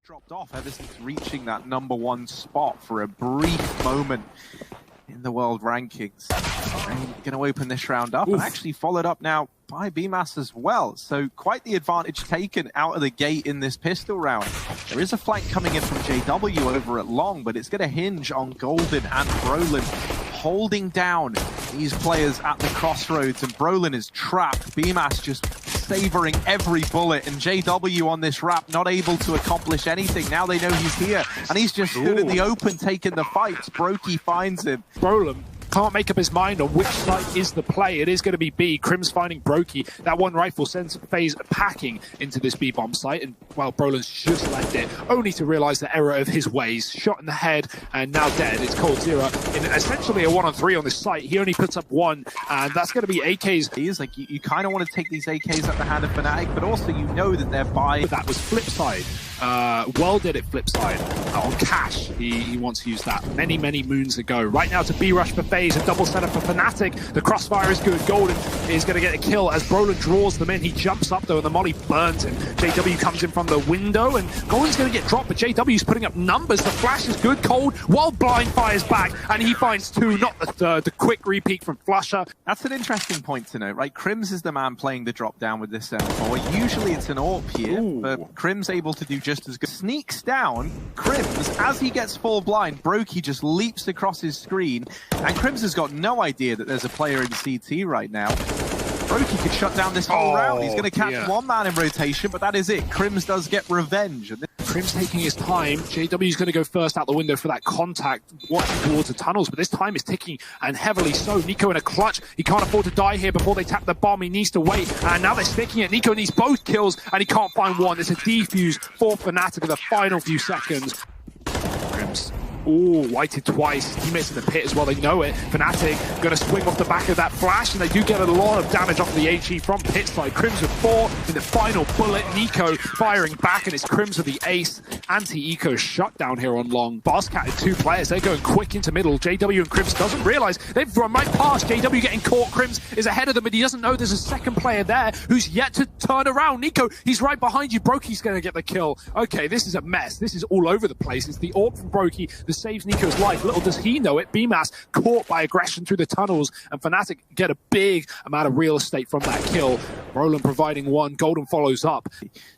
dropped off ever since reaching that #1 spot for a brief moment in the world rankings. And going to open this round up and actually followed up now by BMAS as well. So quite the advantage taken out of the gate in this pistol round. There is a flank coming in from JW over at long, but it's going to hinge on Golden and Brolin holding down these players at the crossroads, and Brolin is trapped. BMAS just savoring every bullet, and JW on this wrap not able to accomplish anything. Now they know he's here, and he's just stood in the open taking the fights. Brokey finds him. Brolin can't make up his mind on which side is the play. It is going to be B. Crim's finding Brokey. That one rifle sends Faze packing into this B bomb site, and well, Brolin's just left it, only to realize the error of his ways. Shot in the head and now dead. It's coldzera in essentially a 1-on-3 on this site. He only puts up one, and that's going to be AKs. He is like, you kind of want to take these AKs at the hand of Fnatic, but also you know that they're by. That was flip side. Well did it flip side on Cash. He wants to use that many moons ago. Right now to B rush for Faze, a double setup for Fnatic. The crossfire is good. Golden is going to get a kill as Brolin draws them in. He jumps up though, and the molly burns him. JW comes in from the window, and Golden's going to get dropped, but JW's putting up numbers. The flash is good. Cold, while blind fires back, and he finds two, not the third. The quick repeat from Flusher. That's an interesting point to note, right? Crims is the man playing the drop down with this M4. Usually it's an AWP here, but Crim's able to do just as good. Sneaks down Crims as he gets full blind. Brokey just leaps across his screen, and Crims has got no idea that there's a player in CT right now. Brokey could shut down this whole round. He's going to catch one man in rotation, but that is it. Crims does get revenge. Crim's taking his time. JW's going to go first out the window for that contact, watching towards the tunnels, but this time is ticking, and heavily so. Nico in a clutch. He can't afford to die here before they tap the bomb. He needs to wait, and now they're sticking it. Nico needs both kills, and he can't find one. It's a defuse for Fnatic in the final few seconds. Crims. Ooh, whited twice. Teammates in the pit as well, they know it. Fnatic going to swing off the back of that flash, and they do get a lot of damage off the HE from pit side. Crims with 4 in the final bullet. Nico firing back, and it's Crims with the ace. Anti-eco shutdown here on long. Bosscat and 2 players, they're going quick into middle. JW and Crims doesn't realize they've run right past. JW getting caught. Crims is ahead of them, but he doesn't know there's a second player there who's yet to turn around. Nico, he's right behind you. Brokey's going to get the kill. Okay, this is a mess. This is all over the place. It's the AWP from Brokey that saves Nico's life. Little does he know it. BMAS caught by aggression through the tunnels, and Fnatic get a big amount of real estate from that kill. Brolin providing one. Golden follows up.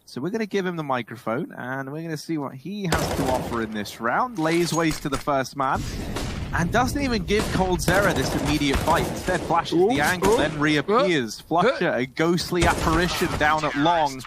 So we're going to give him the microphone, and we're going to see what he has to offer in this round. Lays waste to the first man, and doesn't even give coldzera this immediate fight. Instead flashes the angle, then reappears. Flusher, a ghostly apparition down at long.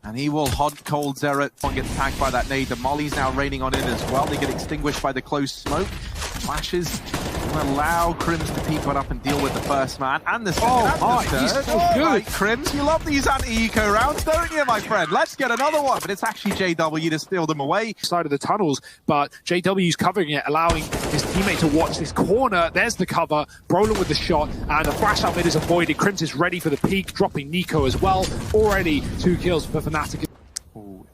And he will hod coldzera. Gets tagged by that nade. The molly's now raining on in as well. They get extinguished by the close smoke. Flashes will allow Crims to peek one up and deal with the first man and the second and the third. He's so good. Right, Crims, you love these anti-eco rounds, don't you, my friend? Let's get another one. But it's actually JW to steal them away. Side of the tunnels, but JW's covering it, allowing his teammate to watch this corner. There's the cover. Brolin with the shot, and the flash out mid is avoided. Crims is ready for the peak, dropping Nico as well. Already 2 kills for Fnatic.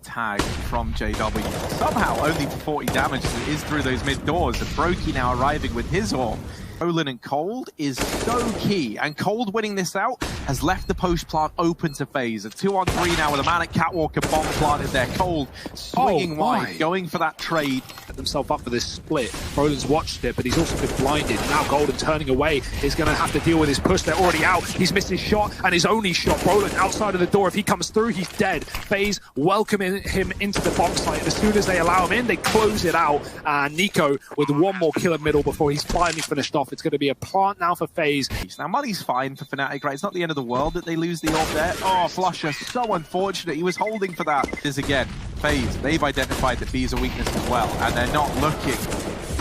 Tag from JW. Somehow only for 40 damage as it is through those mid doors. And Brokey now arriving with his AWP. Brolin and Cold is so key, and Cold winning this out has left the post plant open to Faze. A 2-on-3 now with a man at Catwalk and bomb planted there. Cold swinging wide, going for that trade. Set themselves up for this split. Brolin's watched it, but he's also been blinded. Now Golden turning away is going to have to deal with his push. They're already out. He's missed his shot, and his only shot. Brolin outside of the door. If he comes through, he's dead. Faze welcoming him into the bomb site. And as soon as they allow him in, they close it out. And Nico with one more kill in middle before he's finally finished off. It's going to be a plant now for Faze. Now money's fine for Fnatic, right? It's not the end of the world that they lose the AWP there. Oh, Flusher, so unfortunate. He was holding for that. This again, Faze, they've identified that B is a weakness as well, and they're not looking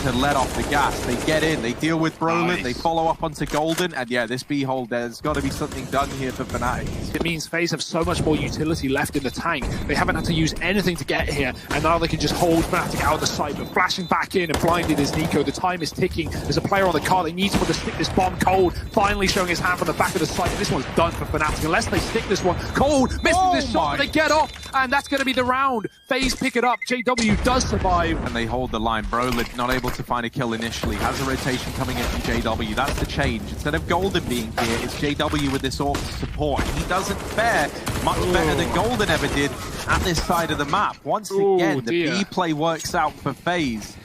to let off the gas. They get in, they deal with Brolin, they follow up onto Golden, and yeah, this B hold, there's got to be something done here for Fnatic. It means Faze have so much more utility left in the tank. They haven't had to use anything to get here, and now they can just hold Fnatic out of the sight, but flashing back in and blinded is Nico. The time is ticking. There's a player on the car. They need someone to stick this bomb. Cold finally showing his hand from the back of the site. This one's done for Fnatic. Unless they stick this one. Cold missing this shot, but they get off. and that's going to be the round. Faze pick it up. JW does survive. And they hold the line. Brolin not able to find a kill initially. Has a rotation coming in from JW. That's the change. Instead of Golden being here, it's JW with this AWP support. He doesn't fare much better than Golden ever did at this side of the map. Once again, the B play works out for Faze.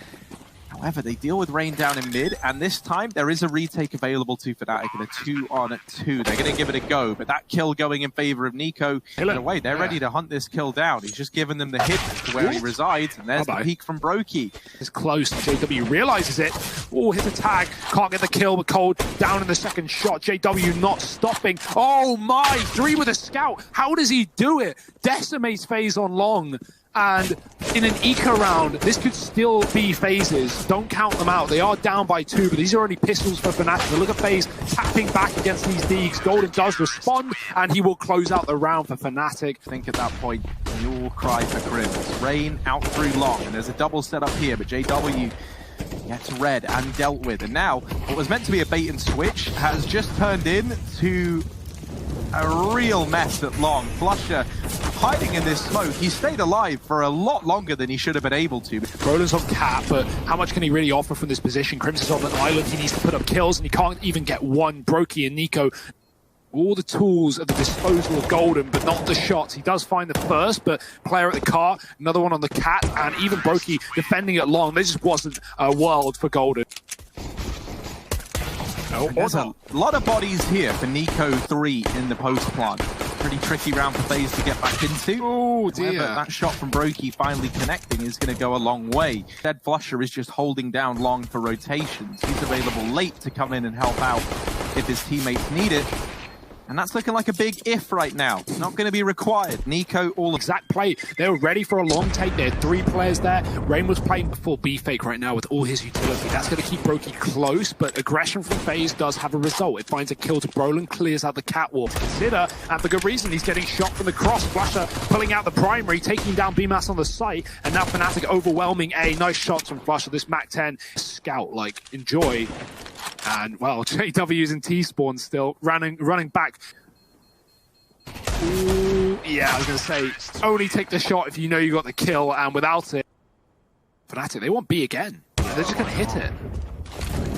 However, they deal with rain down in mid, and this time there is a retake available to Fnatic in a 2-on-2. They're going to give it a go, but that kill going in favor of Nico, in a way, they're ready to hunt this kill down. He's just given them the hit to where he resides, and there's the peek from Brokey. It's close. JW realizes it. Oh, hits a tag. Can't get the kill, but Cold down in the second shot. JW not stopping. Oh my, 3 with a scout. How does he do it? Decimates Faze on long. And in an eco round, this could still be Faze's. Don't count them out. They are down by 2, but these are only pistols for Fnatic. But look at Faze tapping back against these Deegs. Golden does respond, and he will close out the round for Fnatic. I think at that point, you'll cry for Crims. Rain out through long, and there's a double setup here, but JW gets red and dealt with. And now, what was meant to be a bait and switch has just turned into a real mess at long. Flusher hiding in this smoke. He stayed alive for a lot longer than he should have been able to. Brolin's on cap, but how much can he really offer from this position? Crims is on an island. He needs to put up kills, and he can't even get one. Brokey and Nico, all the tools at the disposal of Golden, but not the shots. He does find the first, but player at the car, another one on the cat, and even Brokey defending it long. There just wasn't a world for Golden. There's a lot of bodies here for Nico 3 in the post plant. Pretty tricky round for Faze to get back into. Oh dear. However, that shot from Brokey finally connecting is going to go a long way. Dead Flusher is just holding down long for rotations. He's available late to come in and help out if his teammates need it. And that's looking like a big if right now. Not going to be required. Nico, all exact play. They were ready for a long take. There are 3 players there. Rain was playing before B-Fake right now with all his utility. That's going to keep Brokey close, but aggression from Faze does have a result. It finds a kill to Brolin, clears out the catwalk. Consider, and for good reason, he's getting shot from the cross. Flusher pulling out the primary, taking down B-Mass on the site, and now Fnatic overwhelming A. Nice shots from Flusher. This Mac 10 scout, like, enjoy. And, well, JW's in T-spawn still, running back. Ooh, yeah, I was going to say, only take the shot if you know you got the kill, and without it, Fnatic, they want B again. Yeah, they're just going to hit it.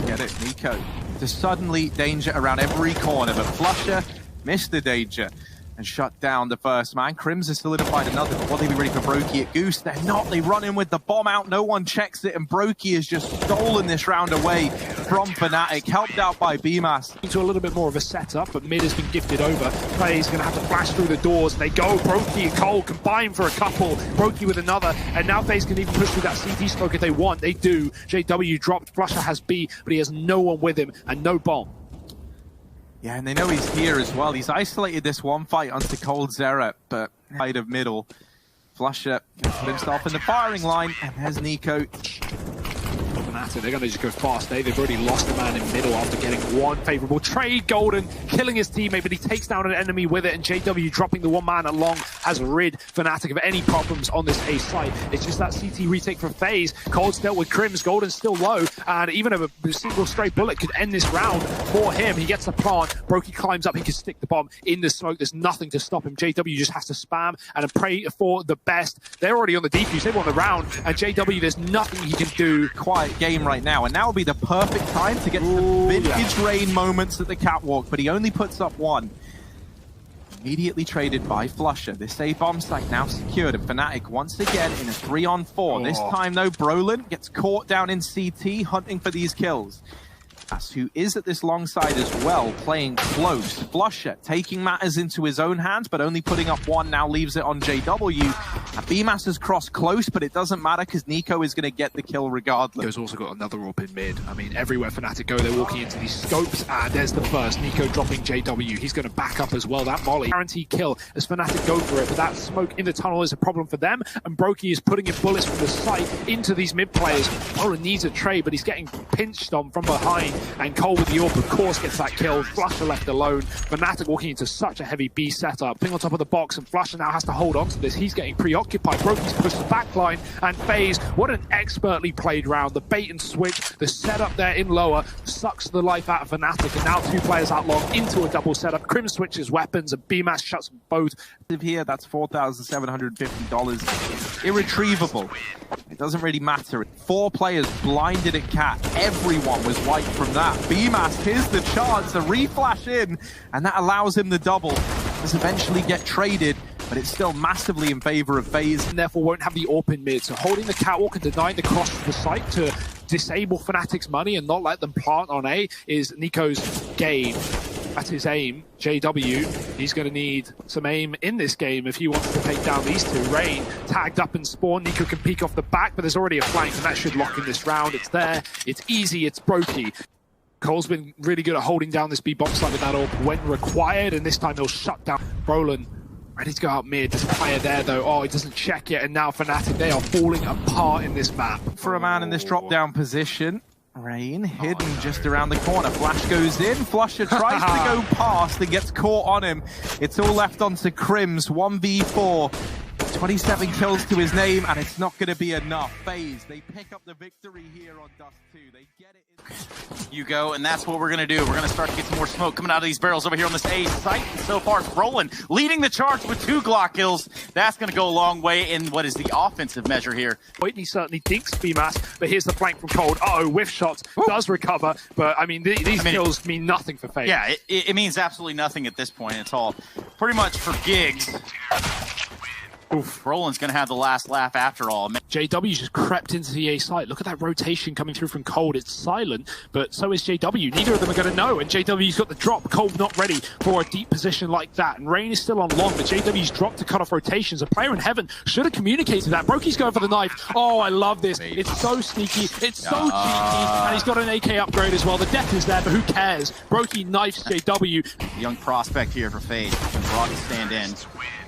Get it, Nico. There's suddenly danger around every corner, but Flusher missed the danger and shut down the first man. Crims has solidified another, but will they be ready for Brokey at Goose? They're not. They run in with the bomb out. No one checks it, and Brokey has just stolen this round away from Fnatic, helped out by B-Mass. Into a little bit more of a setup, but mid has been gifted over. Faze going to have to flash through the doors, and they go. Brokey and Cole combine for a couple. Brokey with another, and now Faze can even push through that CT smoke if they want. They do. JW dropped. Flusher has B, but he has no one with him, and no bomb. Yeah, and they know he's here as well. He's isolated this one fight onto Cold Zera, but side of middle. Flusher can put himself in the firing line, and there's Nico. They're going to just go fast. They've already lost a man in middle after getting one favorable trade. Golden killing his teammate, but he takes down an enemy with it, and JW dropping the one man along has rid Fnatic of any problems on this A site. It's just that CT retake for Faze. Cold's dealt with Crims. Golden's still low, and even a single stray bullet could end this round for him. He gets the plant. Brokey climbs up. He can stick the bomb in the smoke. There's nothing to stop him. JW just has to spam and pray for the best. They're already on the defuse. They won the round, and JW, there's nothing he can do. Quiet game right now, and now will be the perfect time to get the vintage rain moments at the catwalk, but he only puts up one. Immediately traded by Flusher. This A bomb site now secured, and Fnatic once again in a 3-on-4. This time though, Brolin gets caught down in CT hunting for these kills. Who is at this long side as well, playing close. Flusher taking matters into his own hands, but only putting up one, now leaves it on JW. And B-Mass has crossed close, but it doesn't matter because Nico is going to get the kill regardless. Nico's also got another AWP in mid. I mean, everywhere Fnatic go, they're walking into these scopes, and there's the first. Nico dropping JW. He's going to back up as well. That volley, guaranteed kill as Fnatic go for it, but that smoke in the tunnel is a problem for them, and Brokey is putting in bullets from the site into these mid players. Oren needs a trade, but he's getting pinched on from behind. and Cole with the AWP, of course, gets that kill. Flusher left alone. Fnatic walking into such a heavy B setup. Ping on top of the box, and Flusher now has to hold on to this. He's getting preoccupied. Broky's pushed the backline, and Faze, what an expertly played round. The bait and switch, the setup there in lower sucks the life out of Fnatic, and now two players out long into a double setup. Crim switches weapons, and BMAS shuts them both. Here, that's $4,750. Irretrievable. It doesn't really matter. 4 players blinded at Cat. Everyone was wiped from that. BMAS, here's the chance, a reflash in, and that allows him the double. Does eventually get traded, but it's still massively in favor of Faze. And therefore won't have the AWP in mid. So holding the catwalk and denying the cross to the site to disable Fnatic's money and not let them plant on A is Nico's game. That's his aim. JW, he's going to need some aim in this game if he wants to take down these two. Rain tagged up and spawned. Nico can peek off the back, but there's already a flank, and that should lock in this round. It's there. It's easy. It's Brokey. Cole's been really good at holding down this B bomb site with that AWP when required, and this time he'll shut down Brolin. Ready to go out mid. There's a player there, though. Oh, he doesn't check it, and now Fnatic, they are falling apart in this map. For a man in this drop-down position, Rain hidden just around the corner. Flash goes in. Flusher tries to go past and gets caught on him. It's all left onto Crims. 1v4. 27 kills to his name, and it's not going to be enough. Faze, they pick up the victory here on Dust 2. They get it. You go, and that's what we're going to do. We're going to start to get some more smoke coming out of these barrels over here on this A site. And so far, it's Roland leading the charge with 2 Glock kills. That's going to go a long way in what is the offensive measure here. Whitney certainly dinks BMAS, but here's the flank from Cold. Uh-oh, whiff shots. Does recover, but I mean, these kills mean nothing for Faze. Yeah, it means absolutely nothing at this point. It's all pretty much for gigs. Oof. Roland's going to have the last laugh after all. JW just crept into the A site. Look at that rotation coming through from Cold. It's silent, but so is JW. Neither of them are going to know, and JW's got the drop. Cold not ready for a deep position like that, and Rain is still on long, but JW's dropped to cut off rotations. A player in heaven should have communicated that. Brokey's going for the knife. Oh, I love this. It's so sneaky. It's so cheeky, and he's got an AK upgrade as well. The death is there, but who cares? Brokey knifes JW. Young prospect here for Faze. Brought to stand in.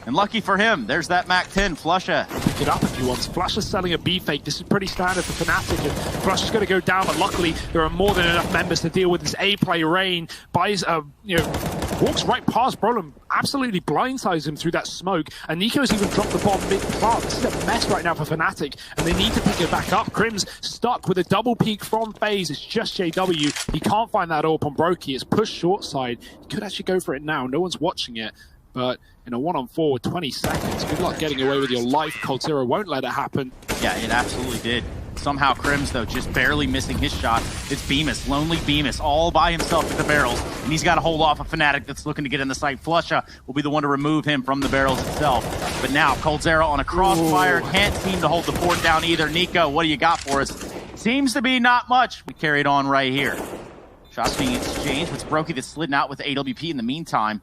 And lucky for him, there's that MAC-10, Flusher. Pick it up if he wants. Flusher's selling a B fake. This is pretty standard for Fnatic, and Flusher's going to go down, but luckily there are more than enough members to deal with this A play. Rain buys, walks right past Brolin, absolutely blindsides him through that smoke, and Nico's even dropped the bomb mid-plant. This is a mess right now for Fnatic, and they need to pick it back up. Crim's stuck with a double peek from Faze. It's just JW. He can't find that AWP on Brokey. It's pushed short side. He could actually go for it now. No one's watching it. But in a 1-on-4 with 20 seconds, good luck getting away with your life. Cold Zero won't let it happen. Yeah, it absolutely did. Somehow Crims, though, just barely missing his shot. It's BMAS, lonely BMAS, all by himself at the barrels. And he's got to hold off a Fnatic that's looking to get in the site. Flusha will be the one to remove him from the barrels itself. But now, Cold Zero on a crossfire. Can't seem to hold the fort down either. Nico, what do you got for us? Seems to be not much. We carry it on right here. Shots being exchanged. It's Brokey that's slidden out with AWP in the meantime.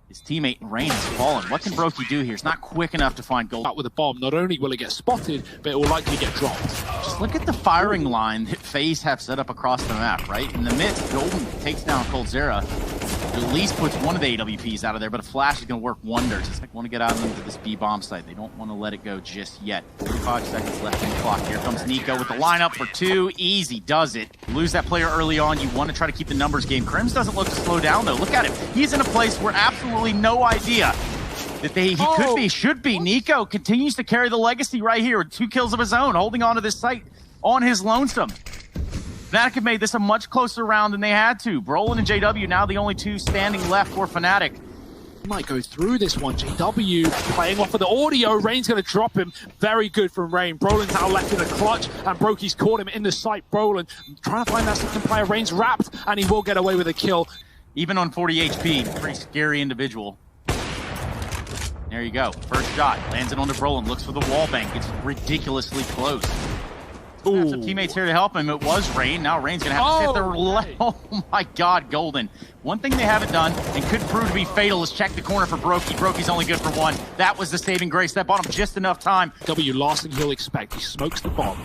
His teammate Rain has fallen. What can Brokey do here? It's not quick enough to find gold. Out with a bomb, not only will it get spotted, but it will likely get dropped. Just look at the firing line that Faze have set up across the map, right? In the midst, Golden takes down Cold Zero. At least puts one of the AWPs out of there, but a flash is going to work wonders. It's like want to get out into this B bomb site. They don't want to let it go just yet. 45 seconds left in the clock. Here comes Nico with the lineup for 2. Easy does it. Lose that player early on. You want to try to keep the numbers game. Crims doesn't look to slow down, though. Look at him. He's in a place where absolutely no idea that he could be, should be. Nico continues to carry the legacy right here with 2 kills of his own, holding on to this site on his lonesome. Fnatic have made this a much closer round than they had to. Brolin and JW now the only 2 standing left for Fnatic. He might go through this one. JW playing off of the audio. Rain's going to drop him. Very good from Rain. Brolin's now left in a clutch, and Brokey's caught him in the sight. Brolin trying to find that second player. Rain's wrapped, and he will get away with a kill. Even on 40 HP, pretty scary individual. There you go. First shot. Lands it onto Brolin. Looks for the wall bank. It's ridiculously close. Have some teammates here to help him. It was Rain. Now Rain's going to have to sit there. Oh my God, Golden. One thing they haven't done and could prove to be fatal is check the corner for Brokey. Brokey's only good for 1. That was the saving grace. That bought him just enough time. W, last thing he'll expect. He smokes the bomb.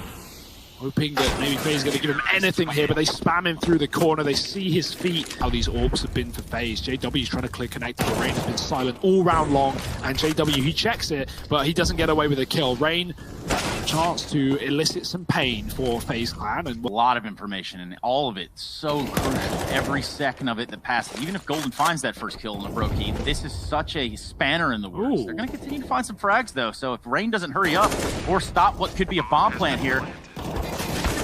Hoping that maybe Faze is going to give him anything here, but they spam him through the corner. They see his feet. How these orbs have been for Faze. JW's trying to clear connected, but Rain has been silent all round long. And JW, he checks it, but he doesn't get away with a kill. Rain chance to elicit some pain for FaZe Clan. And A lot of information, and all of it so crucial. Every second of it that passes. Even if Golden finds that first kill in the Brokey, this is such a spanner in the works. Ooh. They're going to continue to find some frags, though. So if Rain doesn't hurry up or stop what could be a bomb plant here,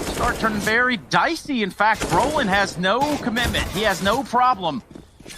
start turning very dicey. In fact, Brolin has no commitment. He has no problem.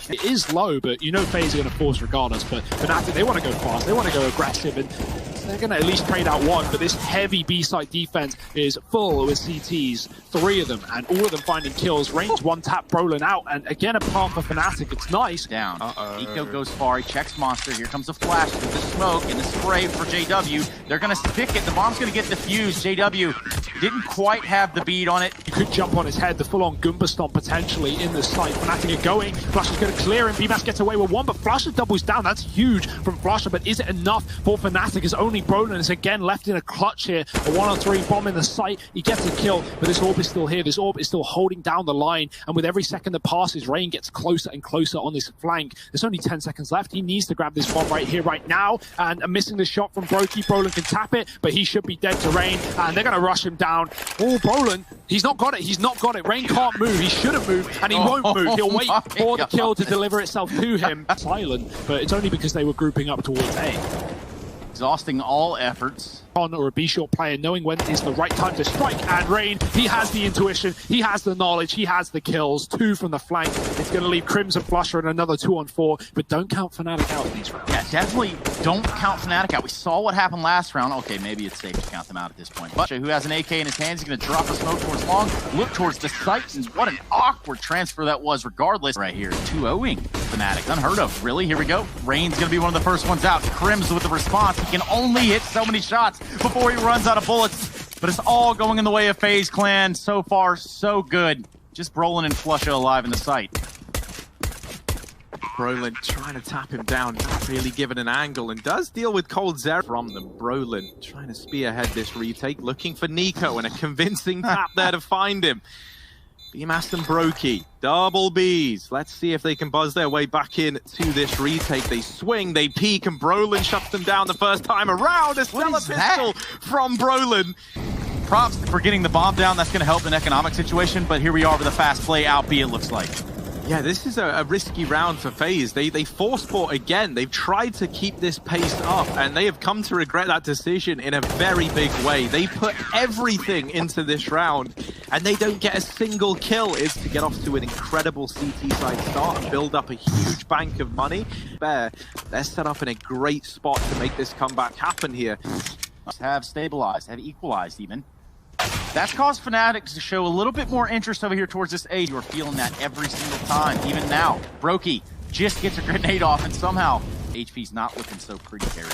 it is low, but you know FaZe are going to force regardless. But Fnatic, they want to go fast, they want to go aggressive, and they're going to at least trade out one. But this heavy B-side defense is full with CTs, 3 of them, and all of them finding kills. Range one tap Brolin out, and again a path for Fnatic. It's nice. Down. Nico goes far. He checks Monster. Here comes a flash with the smoke and the spray for JW. They're going to stick it. The bomb's going to get defused. JW didn't quite have the bead on it. You could jump on his head, the full-on Goomba stomp potentially in the site. Fnatic are going. Flusher's going to clear him. BMAS gets away with one, but Flusher doubles down. That's huge from Flusher, but is it enough for Fnatic? As only Brolin is again left in a clutch here. A 1-on-3 bomb in the site. He gets a kill, but this orb is still here. This orb is still holding down the line, and with every second that passes, Rain gets closer and closer on this flank. There's only 10 seconds left. He needs to grab this bomb right here, right now, and missing the shot from Brokey. Brolin can tap it, but he should be dead to Rain, and they're going to rush him down. Oh, Brolin, he's not got it. He's not got it. Rain can't move. He shouldn't move, and he won't move. He'll wait for the kill to deliver itself to him. Silent, but it's only because they were grouping up towards A. Exhausting all efforts. Or a B-short player knowing when is the right time to strike, and Rain, he has the intuition, he has the knowledge, he has the kills. 2 from the flank. It's going to leave Crimson Flusher and another 2-on-4, but don't count Fnatic out in these rounds. Yeah, definitely don't count Fnatic out. We saw what happened last round. Okay, maybe it's safe to count them out at this point. But who has an AK in his hands, he's going to drop a smoke towards long, look towards the sights, and what an awkward transfer that was regardless. Right here, 2-0ing Fnatic. Unheard of, really. Here we go. Rain's going to be one of the first ones out. Crims with the response. He can only hit so many shots before he runs out of bullets, but it's all going in the way of FaZe Clan. So far, so good. Just Brolin and Flusher alive in the site. Brolin trying to tap him down, not really given an angle, and does deal with Cold Zero from them. Brolin trying to spearhead this retake, looking for Nico, and a convincing tap there to find him. BMAS and Brokey, double Bs. Let's see if they can buzz their way back in to this retake. They swing, they peek, and Brolin shuts them down the first time around. A stellar pistol from Brolin. Props for getting the bomb down. That's going to help an economic situation, but here we are with a fast play out B, it looks like. Yeah, this is a risky round for FaZe. They force fought again. They've tried to keep this pace up, and they have come to regret that decision in a very big way. They put everything into this round, and they don't get a single kill. It's to get off to an incredible CT side start and build up a huge bank of money. They're set up in a great spot to make this comeback happen here. Have stabilized, have equalized even. That's caused Fnatic to show a little bit more interest over here towards this A. You're feeling that every single time, even now. Brokey just gets a grenade off, and somehow HP's not looking so pretty, Harry.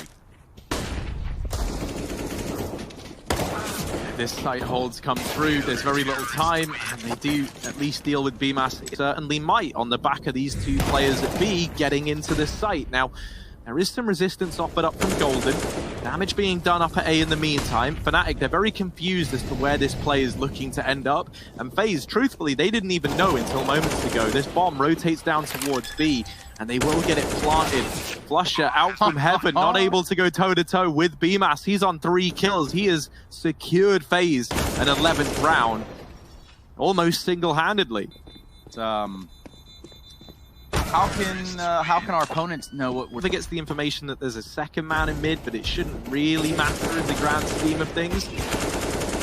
This site holds come through. There's very little time, and they do at least deal with BMAS. It certainly might on the back of these 2 players at B getting into this site. Now, there is some resistance offered up from Golden. Damage being done up at A in the meantime. Fnatic, they're very confused as to where this play is looking to end up. And FaZe, truthfully, they didn't even know until moments ago. This bomb rotates down towards B, and they will get it planted. Flusher out from heaven, not able to go toe-to-toe with BMAS. He's on 3 kills. He has secured FaZe an 11th round, almost single-handedly. How can our opponents know what I think it's the information that there's a second man in mid, but it shouldn't really matter in the grand scheme of things.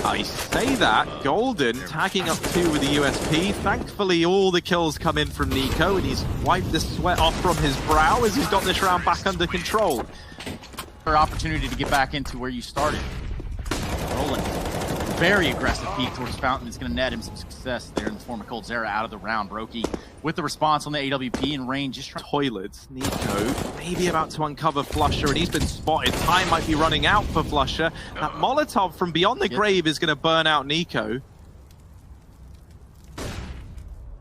I say that. Golden tagging up 2 with the USP. Thankfully, all the kills come in from Nico, and he's wiped the sweat off from his brow as he's got this round back under control. For opportunity to get back into where you started. Rolling. Very aggressive peek towards Fountain. It's going to net him some success there in the form of Cold Zera out of the round. Brokey with the response on the AWP, and Rain just trying. Toilets. Nico maybe about to uncover Flusher, and he's been spotted. Time might be running out for Flusher. That Molotov from beyond the grave is going to burn out Nico.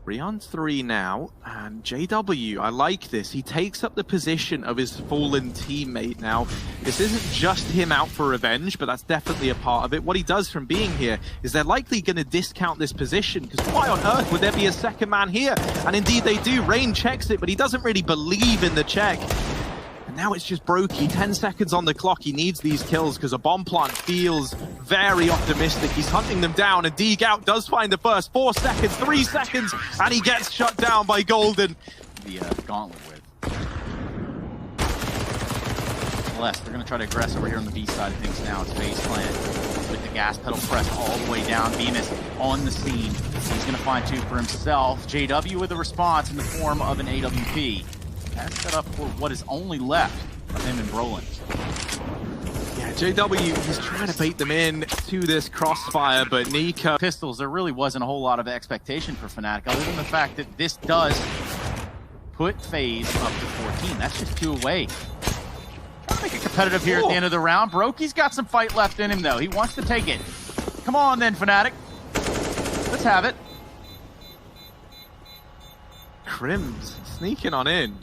3-on-3 now, and JW, I like this. He takes up the position of his fallen teammate now. This isn't just him out for revenge, but that's definitely a part of it. What he does from being here is they're likely going to discount this position, because why on earth would there be a second man here? And indeed they do. Rain checks it, but he doesn't really believe in the check. Now it's just Brokey, 10 seconds on the clock. He needs these kills because a bomb plant feels very optimistic. He's hunting them down, and Degout does find the first. 4 seconds, 3 seconds, and he gets shut down by Golden. The gauntlet with. Less, they're going to try to aggress over here on the B side of things now. It's Faze plant with the gas pedal pressed all the way down. Bemis on the scene. He's going to find 2 for himself. JW with a response in the form of an AWP. That's set up for what is only left of him and Brolin. Yeah, JW, he's trying to bait them in to this crossfire, but Nico... Pistols, there really wasn't a whole lot of expectation for Fnatic, other than the fact that this does put Faze up to 14. That's just 2 away. Trying to make it competitive here at the end of the round. Brokey's got some fight left in him, though. He wants to take it. Come on, then, Fnatic. Let's have it. Crims sneaking on in.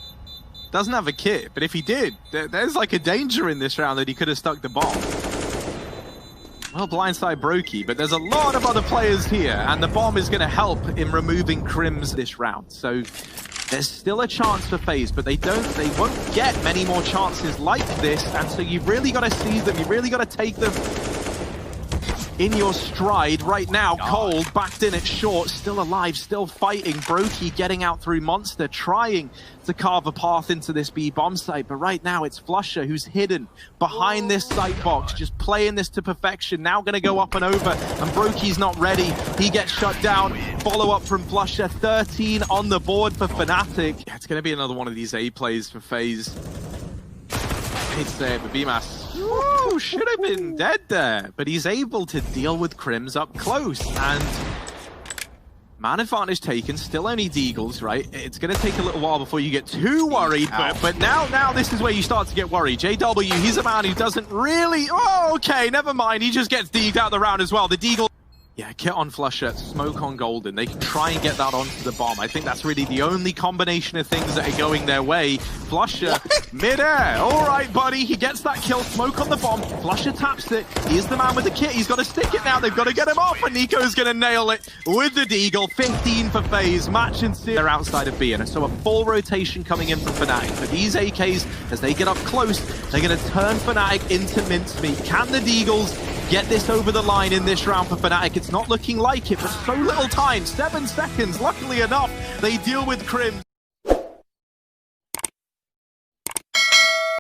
Doesn't have a kit, but if he did, there's like a danger in this round that he could have stuck the bomb. Well, blindside Brokey, but there's a lot of other players here, and the bomb is going to help in removing Crims this round. So there's still a chance for Faze, but they won't get many more chances like this, and so you've really got to see them, you've really got to take them in your stride. Right now, Cold backed in at short, still alive, still fighting. Brokey getting out through Monster, trying to carve a path into this B bomb site, but right now it's Flusher who's hidden behind this site box, just playing this to perfection. Now going to go up and over, and Brokey's not ready. He gets shut down. Follow up from Flusher. 13 on the board for Fnatic. Yeah, it's going to be another one of these A plays for Faze. I hate to say it, but BMAS should have been dead there, but he's able to deal with Crims up close, and man advantage taken, still only Deagles, right? It's going to take a little while before you get too worried, but now this is where you start to get worried. JW, he's a man who doesn't really... Oh, okay, never mind. He just gets Deagged out of the round as well. The Deagle... Yeah, kit on Flusher, smoke on Golden. They can try and get that onto the bomb. I think that's really the only combination of things that are going their way. Flusher, mid-air. All right, buddy. He gets that kill. Smoke on the bomb. Flusher taps it. He's the man with the kit. He's got to stick it now. They've got to get him off, and Nico's going to nail it with the Deagle. 15 for Faze. Match and they're outside of B, and so a full rotation coming in from Fnatic. But these AKs, as they get up close, they're going to turn Fnatic into mincemeat. Can the Deagles get this over the line in this round for Fnatic? It's not looking like it, but so little time, 7 seconds. Luckily enough, they deal with Crim.